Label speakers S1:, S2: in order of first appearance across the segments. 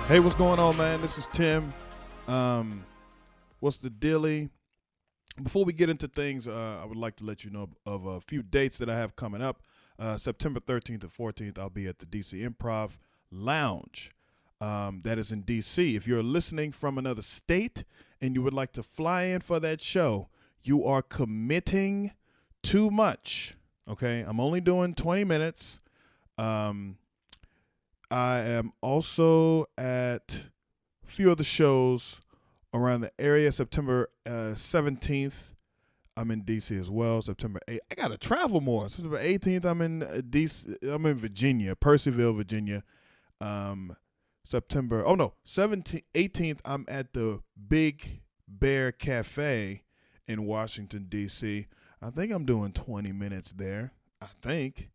S1: Hey, what's going on, man? This is Tim. What's the dealie? Before we get into things, I would like to let you know of a few dates that I have coming up. September 13th and 14th, I'll be at the DC Improv Lounge. That is in DC. If you're listening from another state and you would like to fly in for that show, you are committing too much. Okay, I'm only doing 20 minutes. I am also at a few other shows around the area. September 17th, I'm in DC as well. September 8th, I gotta travel more. September 18th, I'm in DC. I'm in Virginia, Percyville, Virginia. 18th, I'm at the Big Bear Cafe in Washington D.C. I think I'm doing 20 minutes there. I think.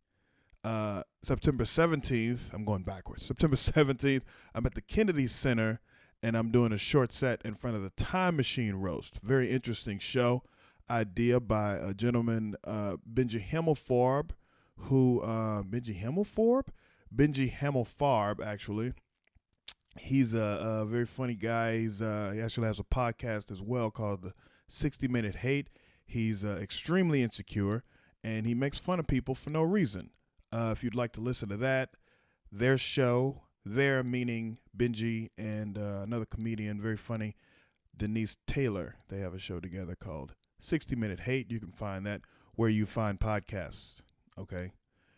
S1: September 17th, I'm going backwards. September 17th, I'm at the Kennedy Center, and I'm doing a short set in front of the Time Machine Roast. Very interesting show. Idea by a gentleman, Benji Himmelfarb, Benji Himmelfarb, actually. He's a very funny guy. He actually has a podcast as well called the 60-Minute Hate. He's extremely insecure, and he makes fun of people for no reason. If you'd like to listen to that, their show, their meaning Benji and another comedian, very funny, Denise Taylor, they have a show together called 60-Minute Hate. You can find that where you find podcasts, okay?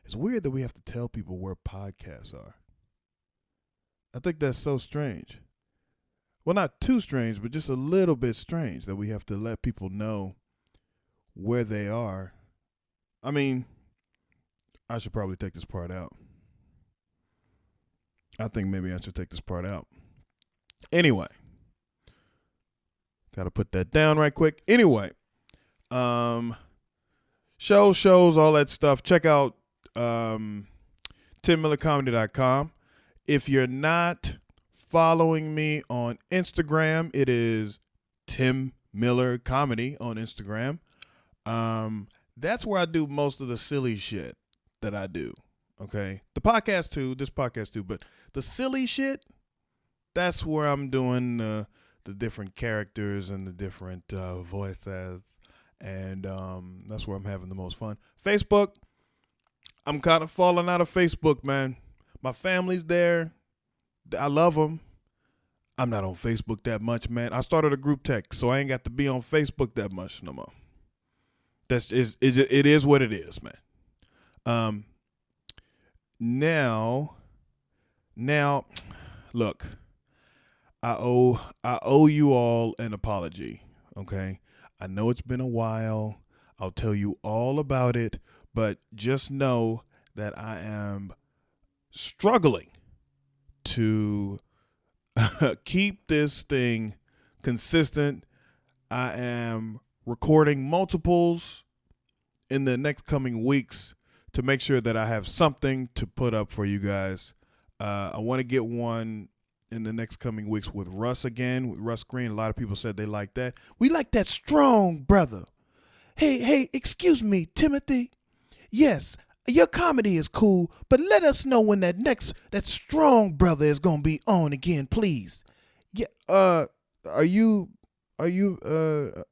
S1: It's weird that we have to tell people where podcasts are. I think that's so strange. Well, not too strange, but just a little bit strange that we have to let people know where they are. I mean, I should probably take this part out. I think maybe I should take this part out. Anyway. Got to put that down right quick. Anyway. Shows, all that stuff. Check out timmillercomedy.com. If you're not following me on Instagram, it is Tim Miller Comedy on Instagram. That's where I do most of the silly shit that I do. Okay. This podcast too, but the silly shit, that's where I'm doing the different characters and the different voices. And that's where I'm having the most fun. Facebook, I'm kind of falling out of Facebook, man. My family's there. I love them. I'm not on Facebook that much, man. I started a group text, so I ain't got to be on Facebook that much no more. It is what it is, man. Now, look, I owe you all an apology, okay? I know it's been a while. I'll tell you all about it, but just know that I am struggling to keep this thing consistent. I am recording multiples in the next coming weeks to make sure that I have something to put up for you guys. I want to get one in the next coming weeks with Russ again, with Russ Green. A lot of people said they like that. We like that strong brother. Hey, excuse me, Timothy. Yes, your comedy is cool, but let us know when that strong brother is gonna be on again, please. Yeah. Are you a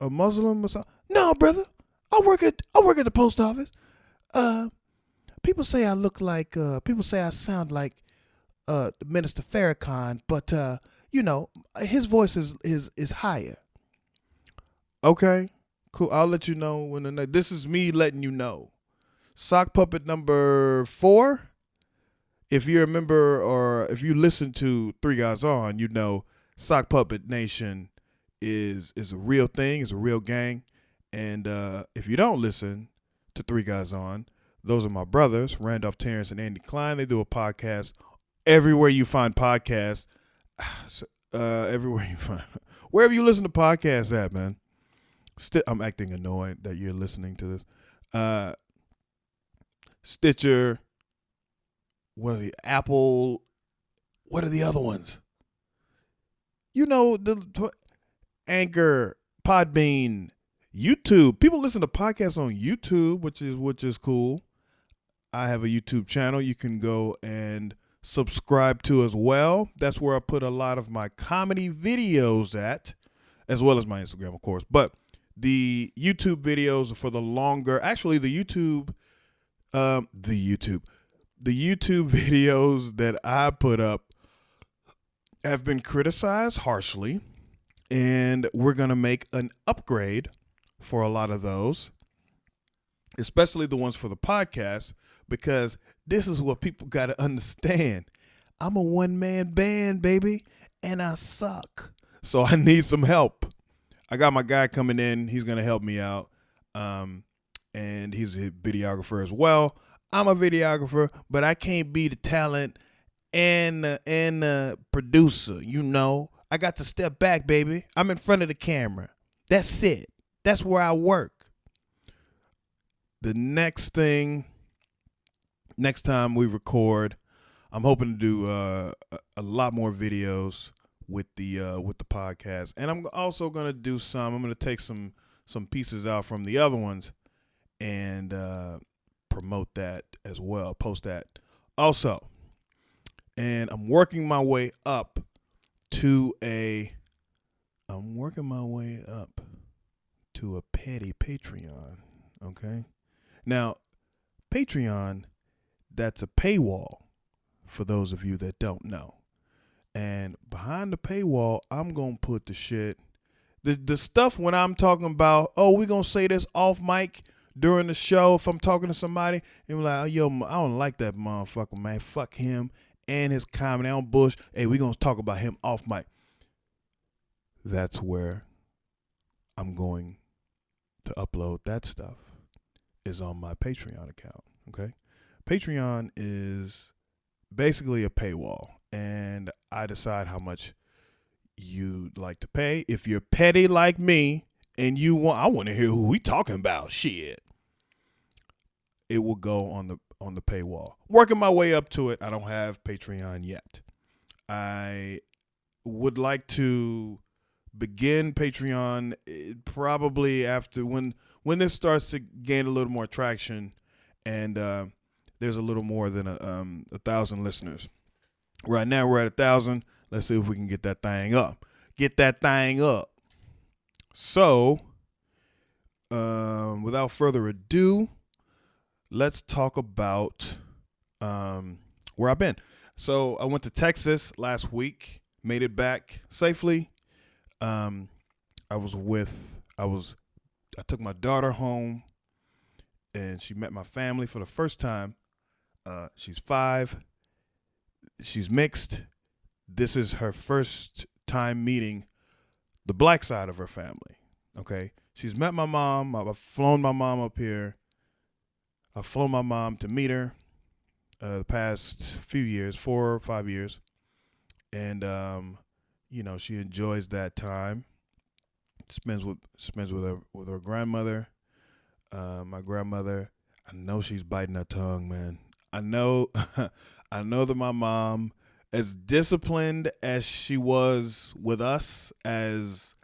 S1: Muslim or something? No, brother. I work at the post office. People say I sound like Minister Farrakhan, but his voice is higher. Okay, cool. I'll let you know when this is me letting you know. Sock puppet number 4. If you're a member or if you listen to Three Guys On, you know Sock Puppet Nation is a real thing, is a real gang. And if you don't listen to Three Guys On, those are my brothers, Randolph Terrence and Andy Klein. They do a podcast everywhere you find podcasts. Wherever you listen to podcasts at, man. I'm acting annoyed that you're listening to this. Stitcher, Apple, what are the other ones? The Anchor, Podbean, YouTube. People listen to podcasts on YouTube, which is cool. I have a YouTube channel. You can go and subscribe to as well. That's where I put a lot of my comedy videos at, as well as my Instagram, of course. But the YouTube videos are for the longer. Actually, the YouTube videos that I put up have been criticized harshly, and we're gonna make an upgrade for a lot of those, especially the ones for the podcast, because this is what people got to understand. I'm a one-man band, baby, and I suck. So I need some help. I got my guy coming in. He's going to help me out. And he's a videographer as well. I'm a videographer, but I can't be the talent and the producer, you know. I got to step back, baby. I'm in front of the camera. That's it. That's where I work. The next time we record, I'm hoping to do a lot more videos with the podcast, and I'm also gonna do I'm gonna take some pieces out from the other ones and promote that as well, post that also. And I'm working my way up to a petty Patreon. Okay, now Patreon, that's a paywall for those of you that don't know. And behind the paywall, I'm going to put the shit, the stuff when I'm talking about, oh, we're going to say this off mic during the show if I'm talking to somebody, and we're like, oh, yo, I don't like that motherfucker, man. Fuck him and his comedy. I don't bullshit. Hey, we're going to talk about him off mic. That's where I'm going to upload that stuff, is on my Patreon account, okay? Patreon is basically a paywall, and I decide how much you'd like to pay. If you're petty like me and I want to hear who we talking about, shit, it will go on the paywall. Working my way up to it. I don't have Patreon yet. I would like to begin Patreon probably after when this starts to gain a little more traction, and there's a little more than 1,000 listeners. Right now we're at 1,000. Let's see if we can get that thing up. So, without further ado, let's talk about where I've been. So I went to Texas last week, made it back safely. I took my daughter home, and she met my family for the first time. She's 5. She's mixed. This is her first time meeting the black side of her family. Okay. She's met my mom. I've flown my mom up here. I've flown my mom to meet her the past few years, 4 or 5 years. And, she enjoys that time. Spends with her grandmother. My grandmother, I know she's biting her tongue, man. I know that my mom, as disciplined as she was with us, as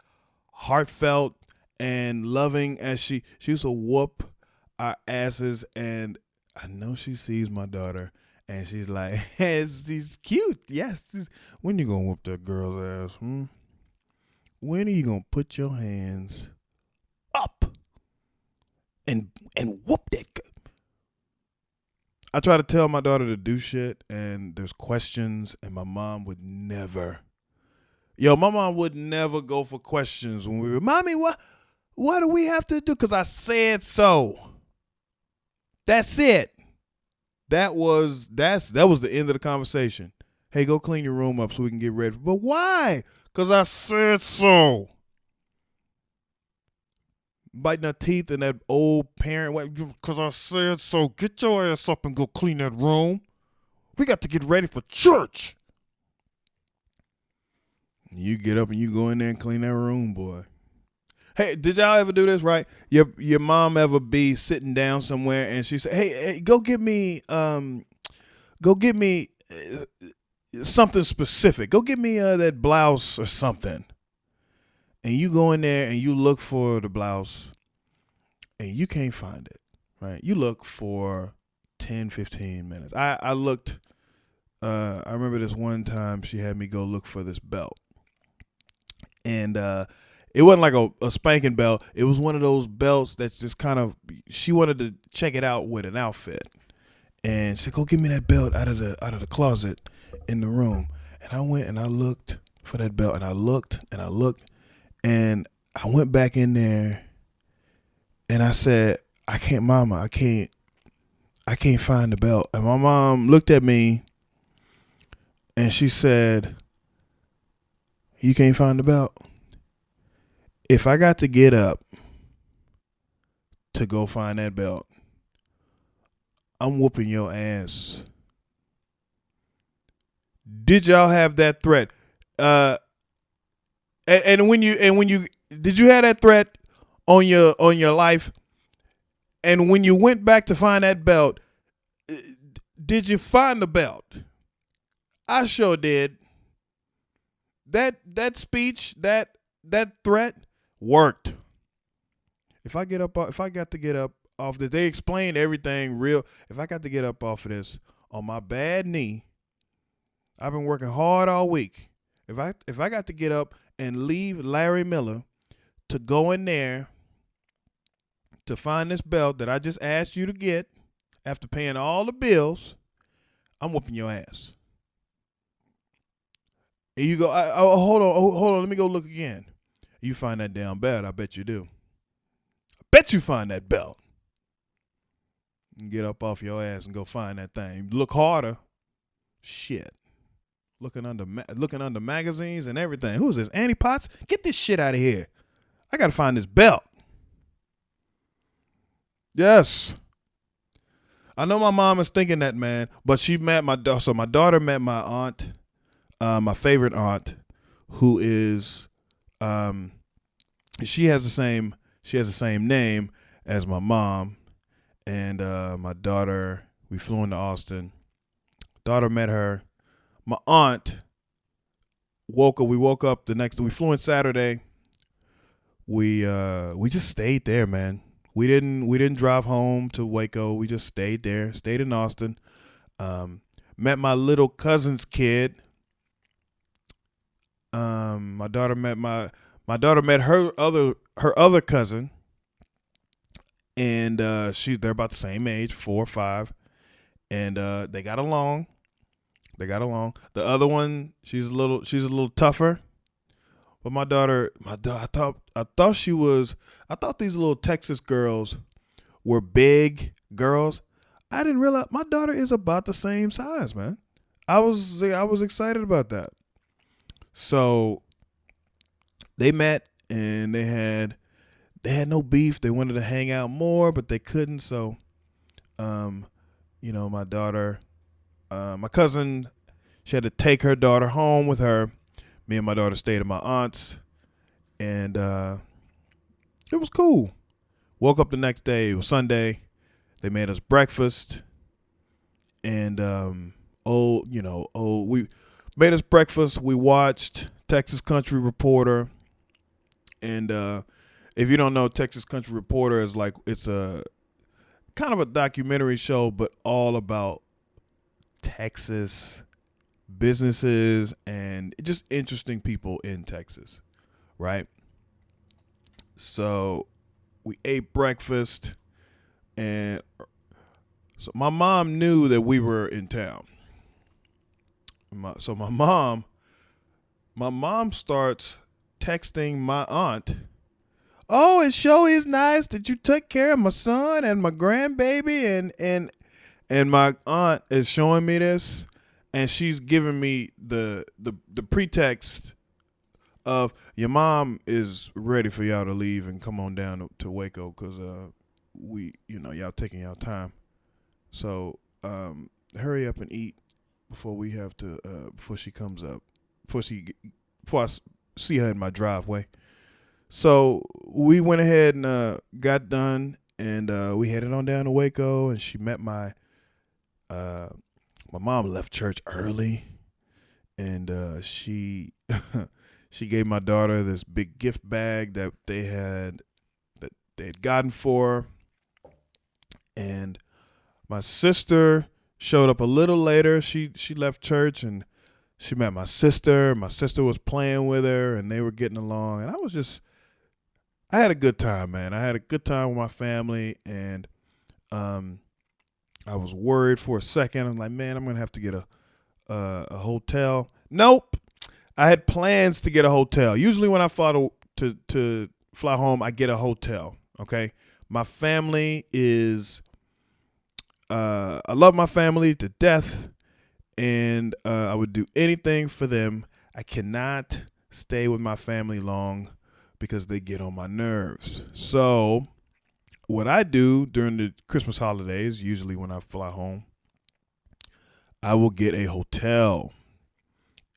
S1: heartfelt and loving as she used to whoop our asses, and I know she sees my daughter and she's like, hey, she's cute. Yes. When you gonna whoop that girl's ass? When are you gonna put your hands up and whoop that girl? I try to tell my daughter to do shit, and there's questions, and my mom would never. My mom would never go for questions when we were, Mommy, what do we have to do? Because I said so. That's it. That was the end of the conversation. Hey, go clean your room up so we can get ready. But why? Because I said so. Biting her teeth in that old parent, because I said so. Get your ass up and go clean that room. We got to get ready for church. You get up and you go in there and clean that room, boy. Hey, did y'all ever do this, right? Your mom ever be sitting down somewhere and she say, hey, go get me something specific. Go get me that blouse or something. And you go in there and you look for the blouse and you can't find it, right? You look for 10, 15 minutes. I looked I remember this one time she had me go look for this belt, and it wasn't like a spanking belt. It was one of those belts that's just kind of. She wanted to check it out with an outfit, and she said, "Go get me that belt out of the closet in the room." And I went and I looked for that belt, and I looked and I looked, and I went back in there, and I said, "I can't, Mama. I can't find the belt." And my mom looked at me, and she said, "You can't find the belt? If I got to get up to go find that belt, I'm whooping your ass." Did y'all have that threat? Uh, and when you did you have that threat on your life? And when you went back to find that belt, did you find the belt? I sure did. That speech, that threat worked. If I got to get up off this, they explained everything real. If I got to get up off of this on my bad knee, I've been working hard all week. If I got to get up and leave Larry Miller to go in there to find this belt that I just asked you to get after paying all the bills, I'm whooping your ass. And you go, hold on, let me go look again. You find that damn belt, I bet you do. I bet you find that belt. And get up off your ass and go find that thing. Look harder. Shit. Looking under magazines and everything. Who is this? Annie Potts? Get this shit out of here. I gotta find this belt. Yes. I know my mom is thinking that, man, but she met my daughter. So my daughter met my aunt, my favorite aunt, who is, she has the same name as my mom, and my daughter. We flew into Austin. Daughter met her. My aunt woke up. We woke up the next. We flew in Saturday. We just stayed there, man. We didn't drive home to Waco. We just stayed there. Stayed in Austin. Met my little cousin's kid. My daughter met her other cousin, and they're about the same age, 4 or 5, and they got along. The other one, she's a little tougher. But my daughter, I thought these little Texas girls were big girls. I didn't realize my daughter is about the same size, man. I was excited about that. So they met and they had no beef. They wanted to hang out more, but they couldn't. So, my daughter, my cousin, she had to take her daughter home with her. Me and my daughter stayed at my aunt's, and it was cool. Woke up the next day. It was Sunday. They made us breakfast, and we made us breakfast. We watched Texas Country Reporter, and if you don't know, Texas Country Reporter is like, it's a kind of a documentary show, but all about Texas businesses and just interesting people in Texas, right? So we ate breakfast, and so my mom knew that we were in town. So my mom starts texting my aunt. "Oh, it sure is nice that you took care of my son and my grandbaby," and my aunt is showing me this. And she's giving me the pretext of, your mom is ready for y'all to leave and come on down to Waco because y'all taking y'all time. So hurry up and eat before we have to before she comes up, before I see her in my driveway. So we went ahead and got done, and we headed on down to Waco, and she met my mom left church early, and she she gave my daughter this big gift bag that they had gotten for her. And my sister, Showed up a little later. She left church and she met my sister. My sister was playing with her and they were getting along. And I had a good time, man. I had a good time with my family, and I was worried for a second. I'm like, man, I'm gonna have to get a hotel. Nope. I had plans to get a hotel. Usually when I fly to fly home, I get a hotel. Okay. My family is I love my family to death, and I would do anything for them. I cannot stay with my family long because they get on my nerves. So what I do during the Christmas holidays, usually when I fly home, I will get a hotel,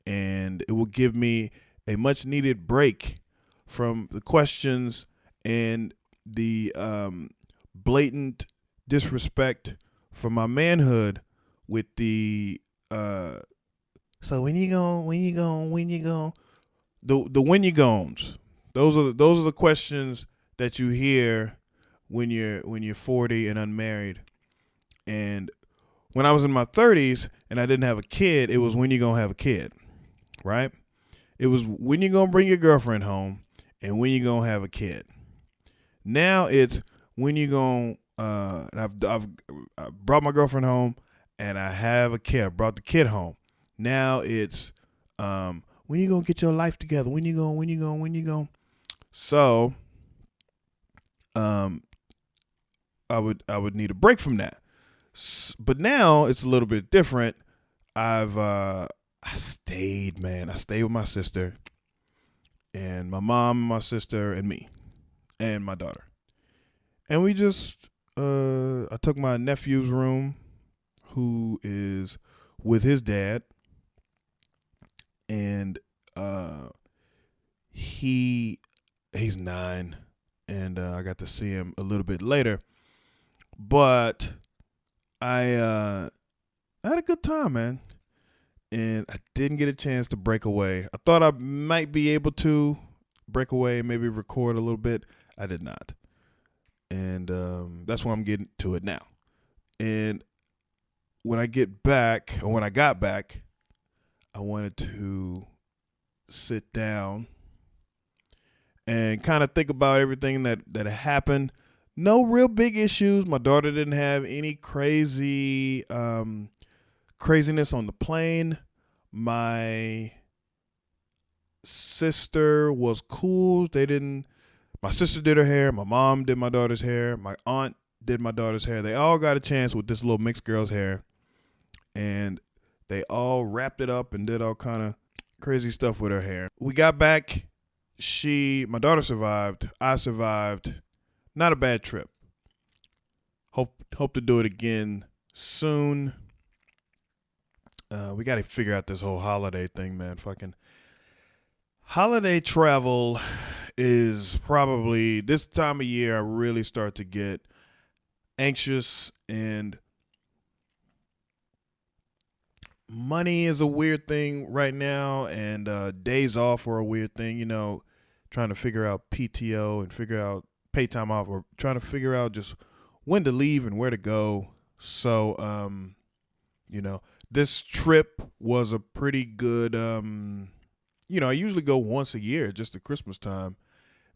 S1: and it will give me a much needed break from the questions and the blatant disrespect for my manhood with the so when you go the when you gones. Those are the questions that you hear when you're 40 and unmarried. And when I was in my 30s and I didn't have a kid, it was when you gonna have a kid, right? It was when you gonna bring your girlfriend home and when you gonna have a kid. Now it's when you gonna I brought my girlfriend home and I have a kid. I brought the kid home. Now it's when you gonna get your life together? When you going? So I would need a break from that. But now it's a little bit different. I stayed, man. I stayed with my sister and my mom, my sister, and me and my daughter. And we just I took my nephew's room, who is with his dad, and he's 9, and I got to see him a little bit later. But I had a good time, man, and I didn't get a chance to break away. I thought I might be able to break away and maybe record a little bit. I did not, and that's why I'm getting to it now. And when I got back, I wanted to sit down and kind of think about everything that happened. No real big issues. My daughter didn't have any craziness on the plane. My sister was cool. My sister did her hair. My mom did my daughter's hair. My aunt did my daughter's hair. They all got a chance with this little mixed girl's hair. And they all wrapped it up and did all kind of crazy stuff with her hair. We got back. My daughter survived. I survived. Not a bad trip. Hope to do it again soon. We got to figure out this whole holiday thing, man. Fucking holiday travel is probably this time of year I really start to get anxious, and money is a weird thing right now, and days off are a weird thing, trying to figure out PTO and figure out pay time off, or trying to figure out just when to leave and where to go. So, this trip was a pretty good, I usually go once a year, just at Christmas time.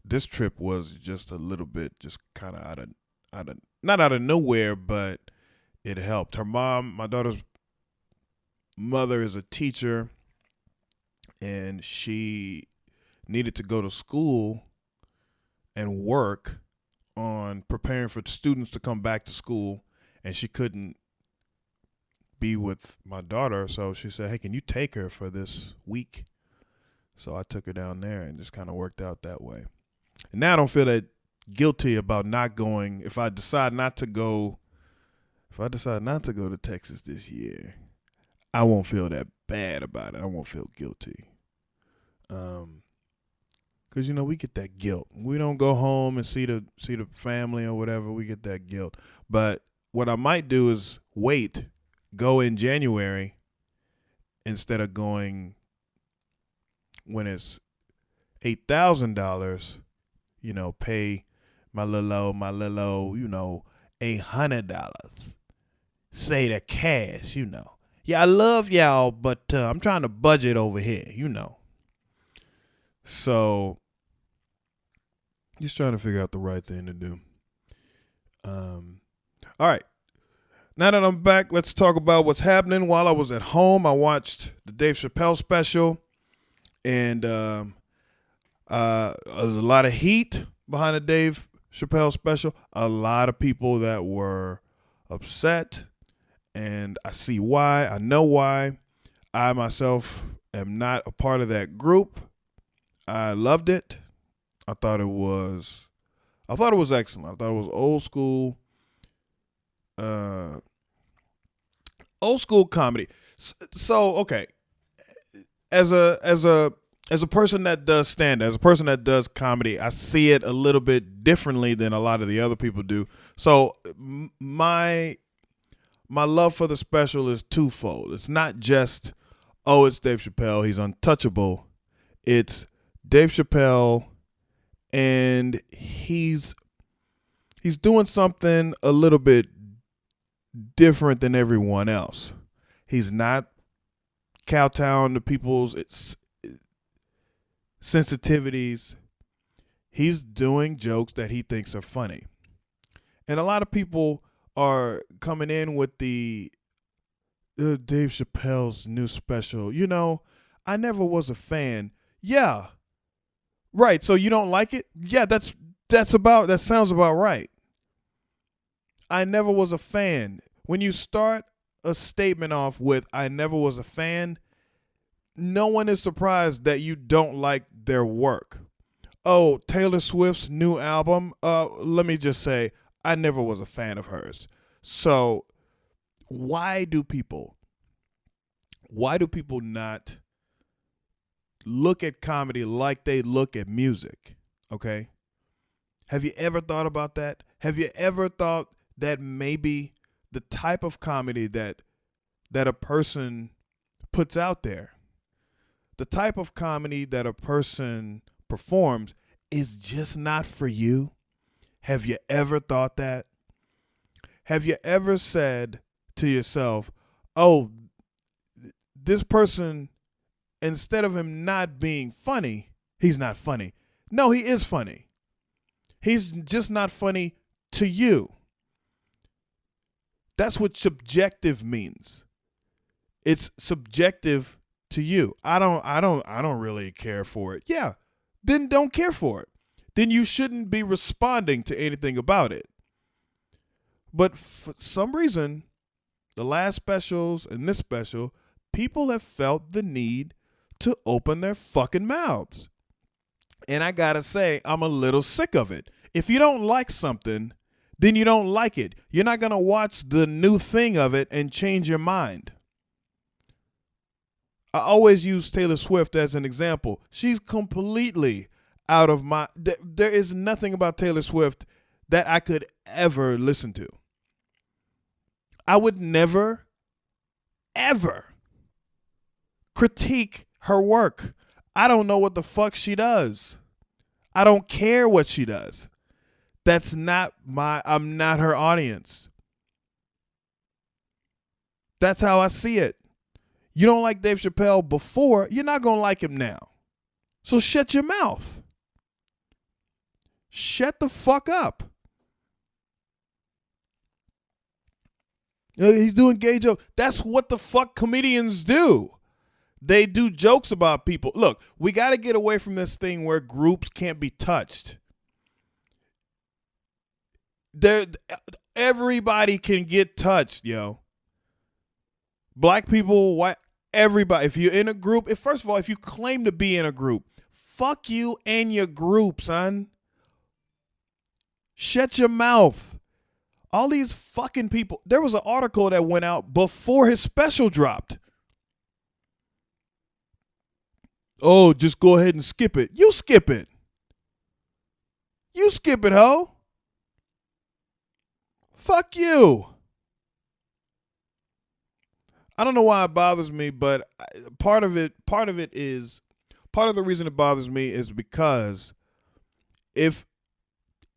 S1: This trip was just a little bit, just kind of not out of nowhere, but it helped. My daughter's mother is a teacher, and she needed to go to school and work on preparing for students to come back to school, and she couldn't be with my daughter, so she said, hey, can you take her for this week? So I took her down there, and just kind of worked out that way. And now I don't feel that guilty about not going. If I decide not to go to Texas this year, I won't feel that bad about it. I won't feel guilty. Because we get that guilt. We don't go home and see the family or whatever. We get that guilt. But what I might do is go in January instead of going when it's $8,000. Pay my little $800. say that cash, Yeah, I love y'all, but I'm trying to budget over here. So just trying to figure out the right thing to do. All right. Now that I'm back, let's talk about what's happening. While I was at home, I watched the Dave Chappelle special, and there's a lot of heat behind the Dave Chappelle special. A lot of people that were upset, and I see why. I know why. I myself am not a part of that group. I loved it. I thought it was excellent. I thought it was old school comedy. So okay, as a person that does stand, as a person that does comedy, I see it a little bit differently than a lot of the other people do. So my love for the special is twofold. It's not just, oh, it's Dave Chappelle, he's untouchable. It's Dave Chappelle, and he's doing something a little bit different than everyone else. He's not kowtowing to people's sensitivities. He's doing jokes that he thinks are funny. And a lot of people are coming in with the Dave Chappelle's new special. I never was a fan. Yeah. Right. So you don't like it? Yeah, that sounds about right. I never was a fan. When you start a statement off with I never was a fan, no one is surprised that you don't like their work. Oh, Taylor Swift's new album, let me just say, I never was a fan of hers. So why do people not look at comedy like they look at music? Okay? Have you ever thought about that? Have you ever thought that maybe the type of comedy that a person puts out there, the type of comedy that a person performs is just not for you? Have you ever thought that? Have you ever said to yourself, oh, this person, instead of him not being funny, he's not funny. No, he is funny. He's just not funny to you. That's what subjective means. It's subjective to you. I don't really care for it. Yeah. Then don't care for it. Then you shouldn't be responding to anything about it. But for some reason, the last specials and this special, people have felt the need to open their fucking mouths. And I gotta say, I'm a little sick of it. If you don't like something, then you don't like it. You're not gonna watch the new thing of it and change your mind. I always use Taylor Swift as an example. She's completely out of my... There is nothing about Taylor Swift that I could ever listen to. I would never, ever critique her work. I don't know what the fuck she does. I don't care what she does. I'm not her audience. That's how I see it. You don't like Dave Chappelle before, you're not going to like him now. So shut your mouth. Shut the fuck up. He's doing gay jokes. That's what the fuck comedians do. They do jokes about people. Look, we got to get away from this thing where groups can't be touched. Everybody can get touched, yo. Black people, white, everybody. If you're in a group, first of all, if you claim to be in a group, fuck you and your group, son. Shut your mouth. All these fucking people. There was an article that went out before his special dropped. Oh, just go ahead and skip it. You skip it. You skip it, ho. Fuck you. I don't know why it bothers me, but part of the reason it bothers me is because if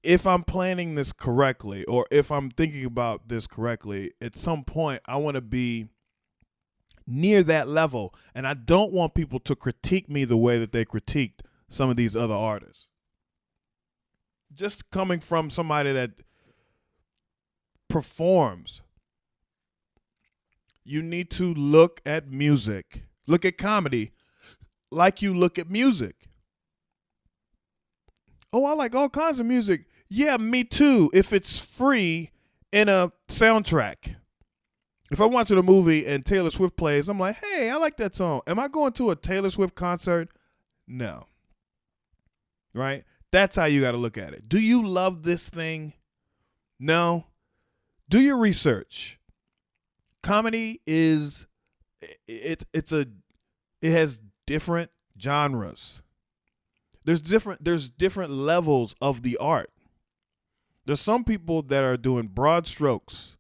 S1: if I'm planning this correctly, or if I'm thinking about this correctly, at some point I want to be near that level. And I don't want people to critique me the way that they critiqued some of these other artists. Just coming from somebody that performs, you need to look at music, look at comedy like you look at music. Oh, I like all kinds of music. Yeah, me too, if it's free in a soundtrack. If I'm watching a movie and Taylor Swift plays, I'm like, hey, I like that song. Am I going to a Taylor Swift concert? No. Right? That's how you got to look at it. Do you love this thing? No. Do your research. Comedy is it has different genres. There's different levels of the art. There's some people that are doing broad strokes.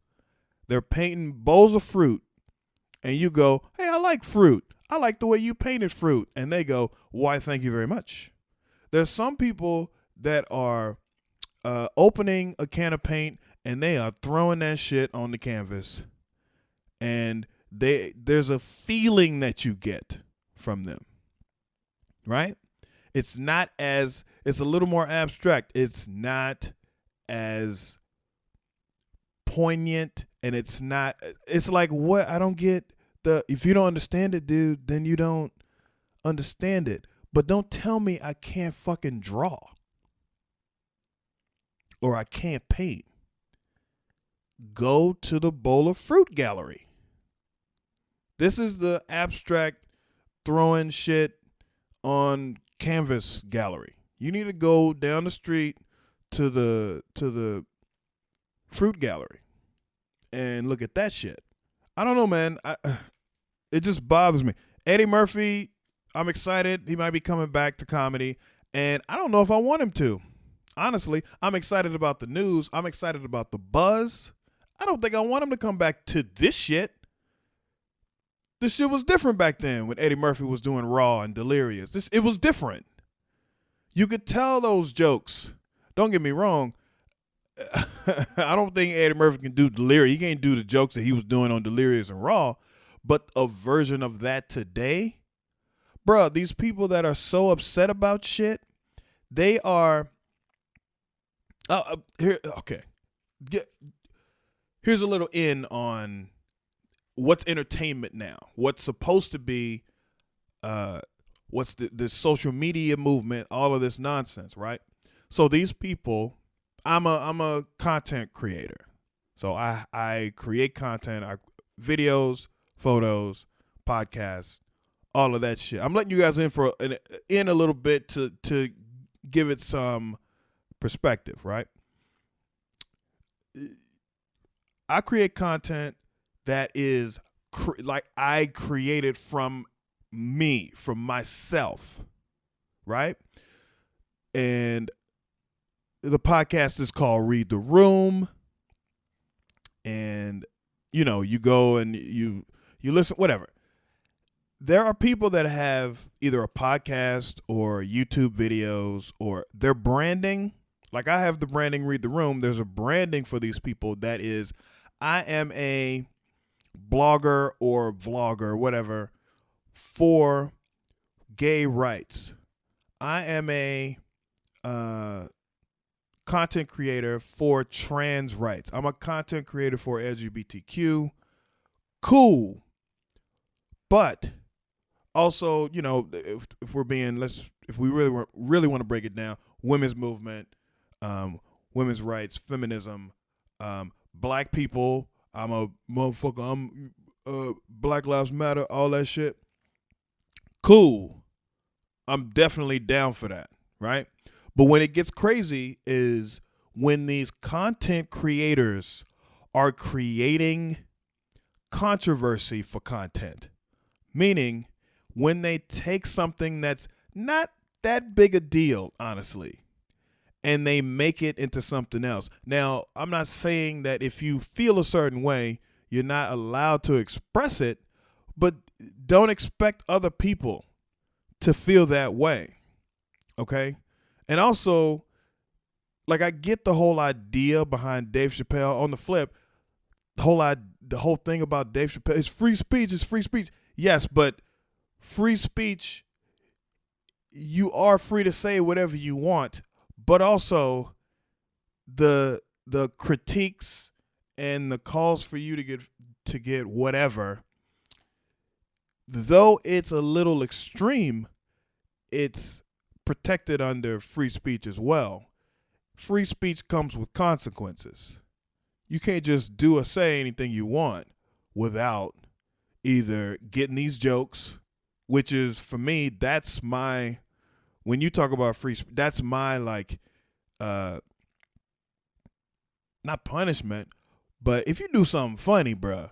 S1: They're painting bowls of fruit, and you go, hey, I like fruit. I like the way you painted fruit. And they go, why, thank you very much. There's some people that are opening a can of paint, and they are throwing that shit on the canvas. And there's a feeling that you get from them, right? It's a little more abstract. It's not as poignant, and it's like, what? I don't get if you don't understand it, dude, then you don't understand it. But don't tell me I can't fucking draw or I can't paint. Go to the bowl of fruit gallery. This is the abstract throwing shit on canvas gallery. You need to go down the street to the fruit gallery and look at that shit. I don't know, man. It just bothers me. Eddie Murphy, I'm excited. He might be coming back to comedy, and I don't know if I want him to. Honestly, I'm excited about the news. I'm excited about the buzz. I don't think I want him to come back to this shit. This shit was different back then when Eddie Murphy was doing Raw and Delirious. It was different. You could tell those jokes. Don't get me wrong. I don't think Eddie Murphy can do Delirious. He can't do the jokes that he was doing on Delirious and Raw. But a version of that today, bruh, these people that are so upset about shit, they are. Okay. Here's a little in on what's entertainment now. What's supposed to be, what's the social media movement, all of this nonsense, right? So these people, I'm a content creator. So I create content, videos, photos, podcasts, all of that shit. I'm letting you guys in a little bit to give it some perspective, right? I create content that is like I created from me, from myself, right? And the podcast is called Read the Room. And, you go and you listen, whatever. There are people that have either a podcast or YouTube videos, or their branding. Like I have the branding Read the Room. There's a branding for these people that is, I am a blogger or vlogger, whatever, for gay rights. I am a content creator for trans rights. I'm a content creator for LGBTQ. Cool. But also, if we're being, if we really want to break it down, women's movement, women's rights, feminism, black people. I'm a motherfucker. I'm Black Lives Matter, all that shit. Cool. I'm definitely down for that, right? But when it gets crazy is when these content creators are creating controversy for content. Meaning when they take something that's not that big a deal, honestly, and they make it into something else. Now, I'm not saying that if you feel a certain way, you're not allowed to express it, but don't expect other people to feel that way, okay? And also, like I get the whole idea behind Dave Chappelle. On the flip, the whole thing about Dave Chappelle is free speech. It's free speech. Yes, but free speech, you are free to say whatever you want, but also the critiques and the calls for you to get whatever, though it's a little extreme, it's protected under free speech as well. Free speech comes with consequences. You can't just do or say anything you want without either getting these jokes, which is, for me, that's my, when you talk about free speech, that's my, like, not punishment, but if you do something funny, bruh,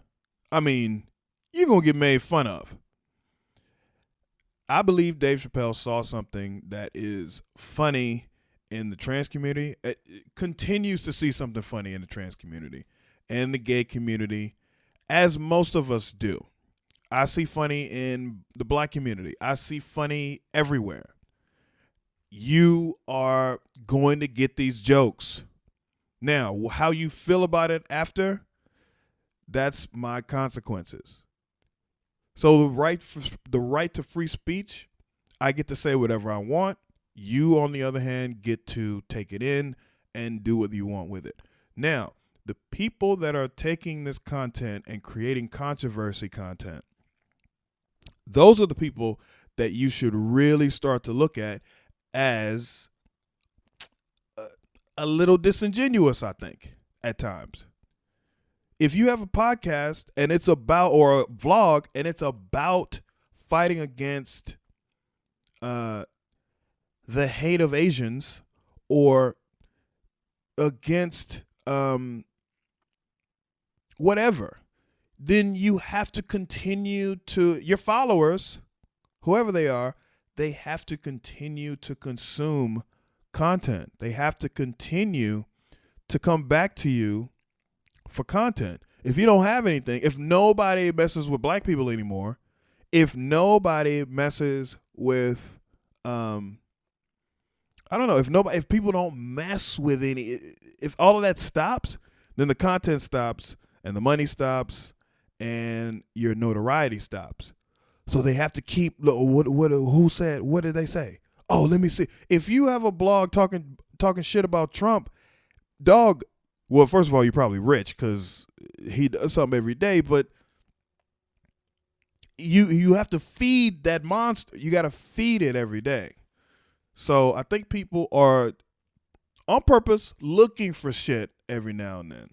S1: I mean, you're going to get made fun of. I believe Dave Chappelle saw something that is funny in the trans community. It continues to see something funny in the trans community and the gay community, as most of us do. I see funny in the black community. I see funny everywhere. You are going to get these jokes. Now, how you feel about it after, that's my consequences. So the right to free speech, I get to say whatever I want. You, on the other hand, get to take it in and do what you want with it. Now, the people that are taking this content and creating controversy content, those are the people that you should really start to look at as a little disingenuous, I think, at times. If you have a podcast and it's about, or a vlog, and it's about fighting against the hate of Asians, or against whatever, then you have to continue to, your followers, whoever they are, they have to continue to consume content. They have to continue to come back to you for content. If you don't have anything, if nobody messes with black people anymore, if nobody messes with I don't know, if people don't mess with any, if all of that stops, then the content stops and the money stops and your notoriety stops. So they have to keep, who said, what did they say? Oh, let me see. If you have a blog talking shit about Trump, dog, well, first of all, you're probably rich because he does something every day, but you have to feed that monster. You got to feed it every day. So I think people are on purpose looking for shit every now and then.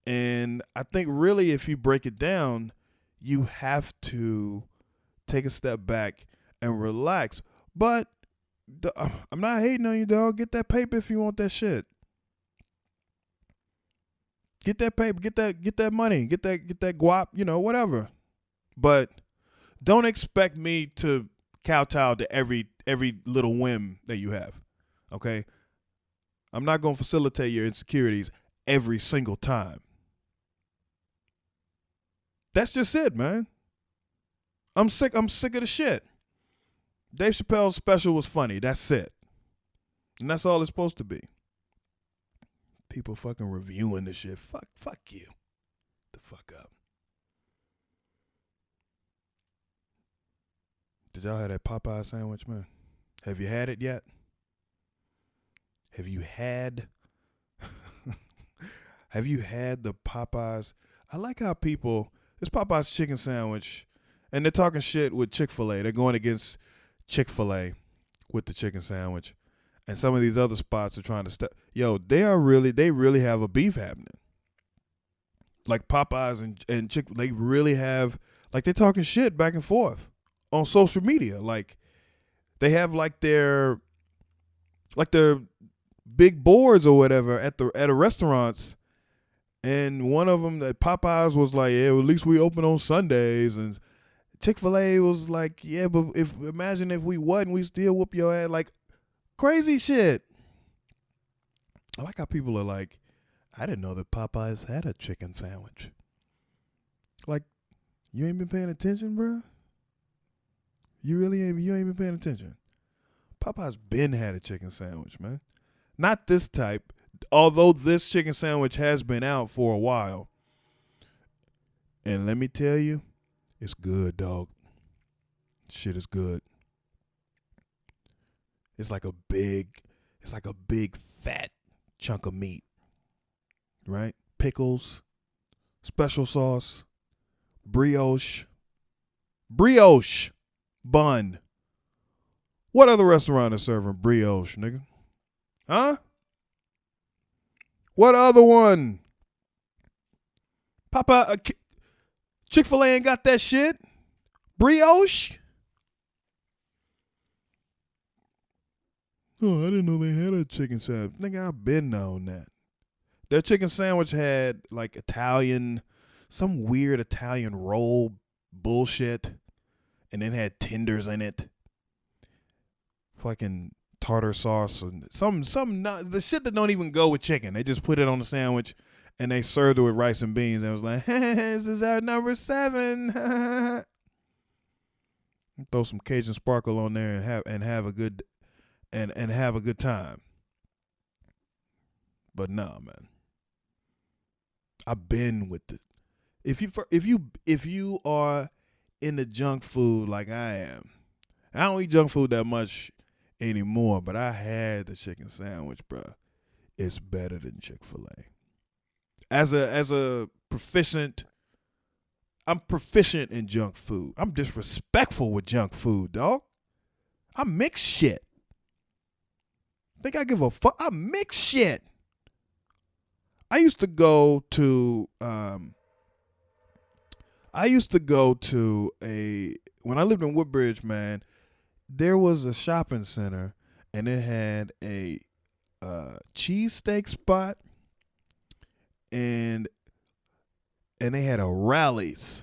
S1: And I think really, if you break it down, you have to take a step back and relax. But I'm not hating on you, dog. Get that paper if you want that shit. Get that paper, get that money, get that guap, whatever. But don't expect me to kowtow to every little whim that you have. Okay? I'm not going to facilitate your insecurities every single time. That's just it, man. I'm sick of the shit. Dave Chappelle's special was funny. That's it. And that's all it's supposed to be. People fucking reviewing this shit. Fuck you. The fuck up. Did y'all have that Popeye sandwich, man? Have you had it yet? Have you had the Popeyes? I like how people, this Popeyes chicken sandwich, and they're talking shit with Chick-fil-A. They're going against Chick-fil-A with the chicken sandwich. And some of these other spots are trying to step. Yo, they really have a beef happening. Like Popeyes and Chick-fil-A, they really have, like, they're talking shit back and forth on social media. Like, they have like their big boards or whatever at the restaurants. And one of them, that Popeyes was like, yeah, well, at least we open on Sundays. And Chick-fil-A was like, yeah, but imagine if we wasn't, we still whoop your ass. Like, crazy shit. I like how people are like, I didn't know that Popeyes had a chicken sandwich. Like, you ain't been paying attention, bro? You ain't been paying attention. Popeyes been had a chicken sandwich, man. Not this type. Although this chicken sandwich has been out for a while. And let me tell you, it's good, dog. Shit is good. It's like a big fat chunk of meat, right? Pickles, special sauce, brioche bun. What other restaurant is serving brioche, nigga? Huh? What other one? Papa, Chick-fil-A ain't got that shit. Brioche? Oh, I didn't know they had a chicken sandwich. Nigga, I've been on that. Their chicken sandwich had like Italian, some weird Italian roll bullshit, and it had tenders in it. Fucking tartar sauce and some not, the shit that don't even go with chicken. They just put it on the sandwich and they served it with rice and beans. And it was like, this is our number 7. Throw some Cajun sparkle on there and have a good have a good time. But nah, man. I've been with it. If you are into junk food like I am, I don't eat junk food that much anymore, but I had the chicken sandwich, bro. It's better than Chick-fil-A. As a proficient, I'm proficient in junk food. I'm disrespectful with junk food, dog. I mix shit. Think I give a fuck? I mix shit. I used to go to when I lived in Woodbridge, man, there was a shopping center and it had a cheesesteak spot and they had a Rally's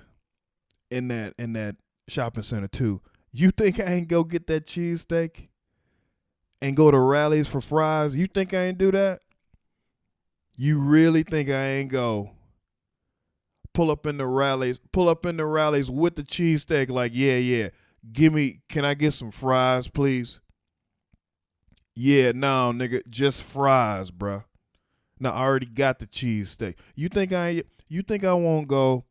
S1: in that shopping center too. You think I ain't go get that cheesesteak and go to Rally's for fries? You think I ain't do that? You really think I ain't go pull up in the Rally's with the cheesesteak like, yeah, can I get some fries, please? Yeah, no, nigga, just fries, bruh. No, I already got the cheesesteak. You think I won't go?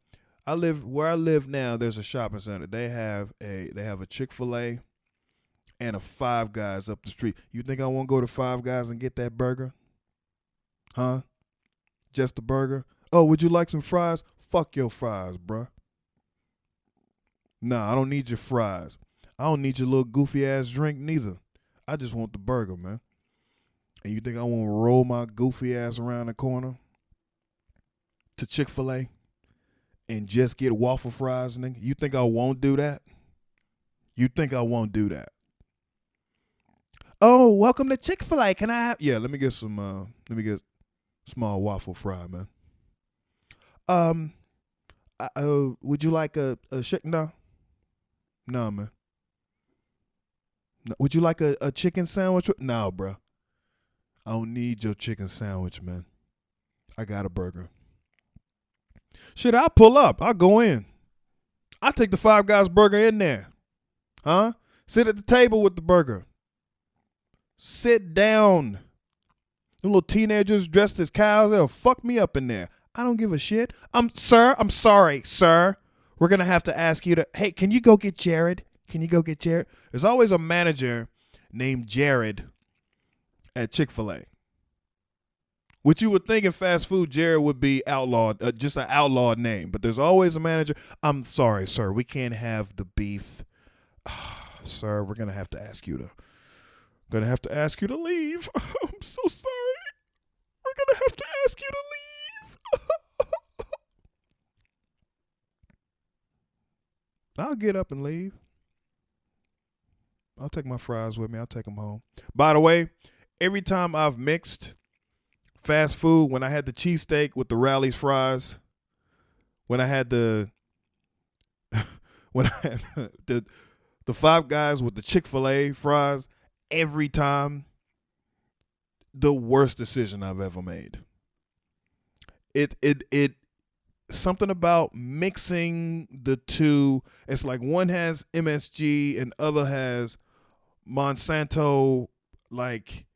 S1: Where I live now, there's a shopping center. They have a Chick-fil-A and a Five Guys up the street. You think I won't go to Five Guys and get that burger? Huh? Just the burger? Oh, would you like some fries? Fuck your fries, bruh. Nah, I don't need your fries. I don't need your little goofy ass drink neither. I just want the burger, man. And you think I want to roll my goofy ass around the corner to Chick-fil-A and just get waffle fries, nigga? You think I won't do that? You think I won't do that? Oh, welcome to Chick-fil-A. Can I have? Yeah, let me get small waffle fry, man. Would you like a chicken? No, man. No. Would you like a chicken sandwich? No, bro. I don't need your chicken sandwich, man. I got a burger. Shit, I'll pull up. I'll go in. I'll take the Five Guys burger in there. Huh? Sit at the table with the burger. Sit down. The little teenagers dressed as cows, they'll fuck me up in there. I don't give a shit. I'm sorry, sir. We're going to have to ask you hey, can you go get Jared? There's always a manager named Jared at Chick-fil-A. Which you would think in fast food, Jared would be outlawed, just an outlawed name. But there's always a manager. I'm sorry, sir. We can't have the beef. Sir, we're going to have to ask you to leave. I'm so sorry. We're going to have to ask you to leave. I'll get up and leave. I'll take my fries with me. I'll take them home. By the way, every time I've mixed fast food, when I had the cheesesteak with the Rally's fries, when I had the Five Guys with the Chick-fil-A fries, every time, the worst decision I've ever made. It something about mixing the two. It's like one has MSG and other has Monsanto like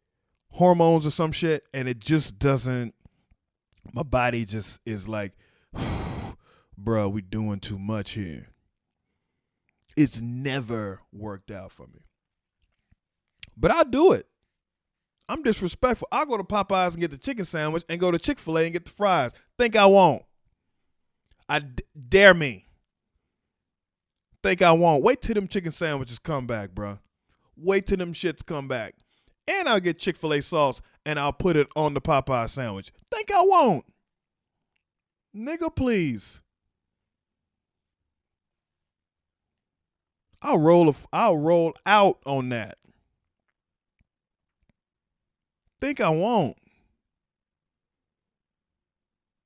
S1: hormones or some shit, and it just doesn't. My body just is like, bro, we doing too much here. It's never worked out for me. But I'll do it. I'm disrespectful. I'll go to Popeyes and get the chicken sandwich and go to Chick-fil-A and get the fries. Think I won't. Dare me. Think I won't. Wait till them chicken sandwiches come back, bro. Wait till them shits come back. And I'll get Chick-fil-A sauce and I'll put it on the Popeye sandwich. Think I won't. Nigga, please. I'll roll out on that. Think I won't.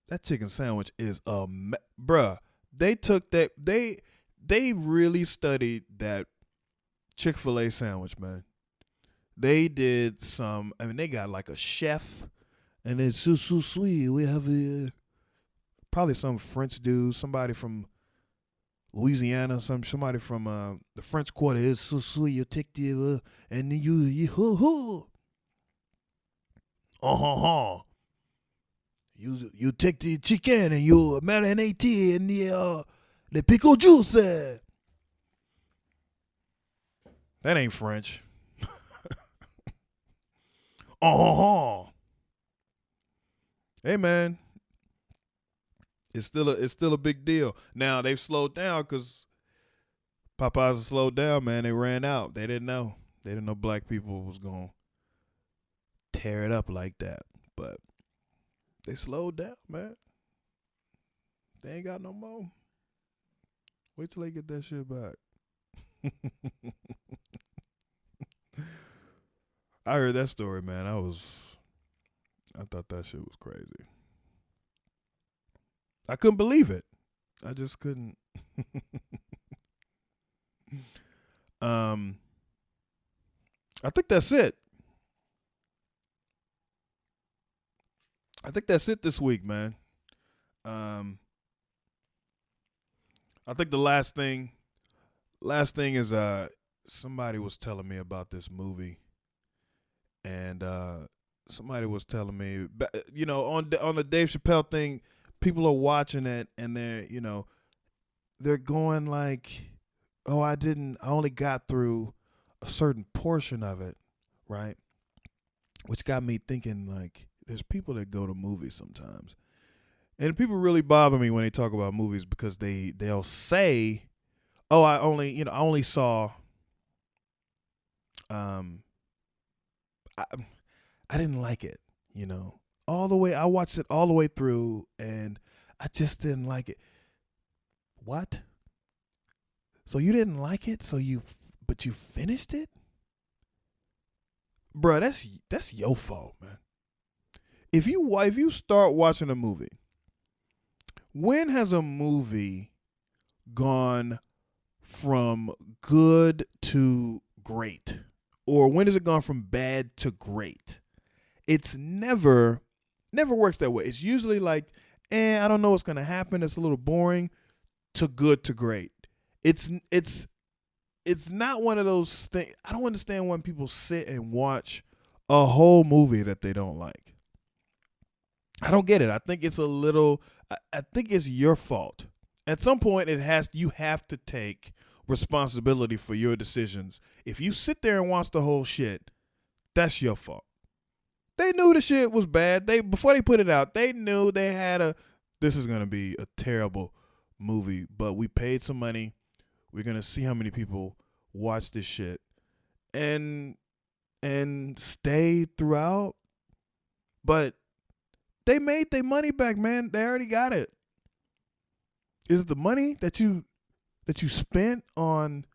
S1: That chicken sandwich is bruh. They took that. They really studied that Chick-fil-A sandwich, man. They did some. I mean, they got like a chef, and it's so sweet. We have probably some French dude, somebody from Louisiana, somebody from the French Quarter. It's so sweet. You take the and then you You take the chicken and you marinate it in the pickle juice. That ain't French. Hey man, it's still a big deal. Now they've slowed down because Popeyes has slowed down, man. They ran out. They didn't know. They didn't know black people was gonna tear it up like that. But they slowed down, man. They ain't got no more. Wait till they get that shit back. I heard that story, man. I thought that shit was crazy. I couldn't believe it. I just couldn't. I think that's it. I think that's it this week, man. I think the last thing is somebody was telling me about this movie, and somebody was telling me, on the Dave Chappelle thing, people are watching it and they're going like, oh, I only got through a certain portion of it, right? Which got me thinking, like, there's people that go to movies sometimes, and people really bother me when they talk about movies because they'll say, oh, I only saw, I didn't like it, all the way. I watched it all the way through and I just didn't like it. What? So you didn't like it? But you finished it? Bruh, that's your fault, man. If you start watching a movie, when has a movie gone from good to great? Or when has it gone from bad to great? It's never works that way. It's usually like, I don't know what's gonna happen. It's a little boring, to good to great. It's not one of those things. I don't understand when people sit and watch a whole movie that they don't like. I don't get it. I think it's I think it's your fault. At some point, you have to take responsibility for your decisions. If you sit there and watch the whole shit, that's your fault. They knew the shit was bad. Before they put it out, they knew they had this is gonna be a terrible movie, but we paid some money. We're gonna see how many people watch this shit and stay throughout. But they made their money back, man. They already got it. Is it the money that you spent on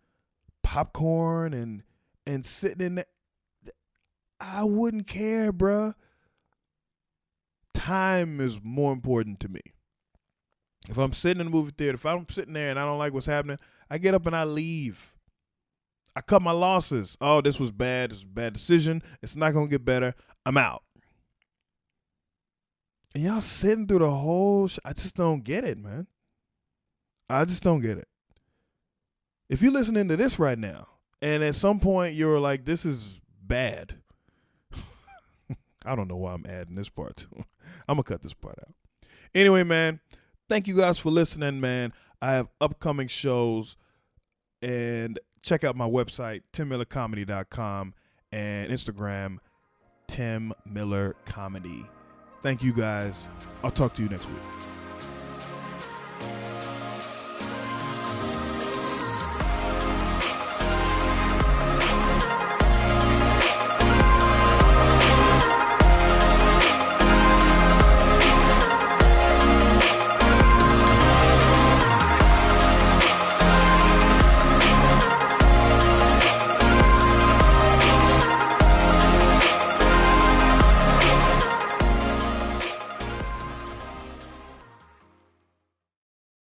S1: popcorn and sitting in there? I wouldn't care, bruh. Time is more important to me. If I'm sitting in the movie theater, if I'm sitting there and I don't like what's happening, I get up and I leave. I cut my losses. Oh, this was bad. This was a bad decision. It's not going to get better. I'm out. And y'all sitting through the whole I just don't get it, man. I just don't get it. If you're listening to this right now, and at some point you're like, this is bad, I don't know why I'm adding this part to. I'm going to cut this part out. Anyway, man, thank you guys for listening, man. I have upcoming shows, and check out my website, timmillercomedy.com, and Instagram, Tim Miller Comedy. Thank you guys. I'll talk to you next week.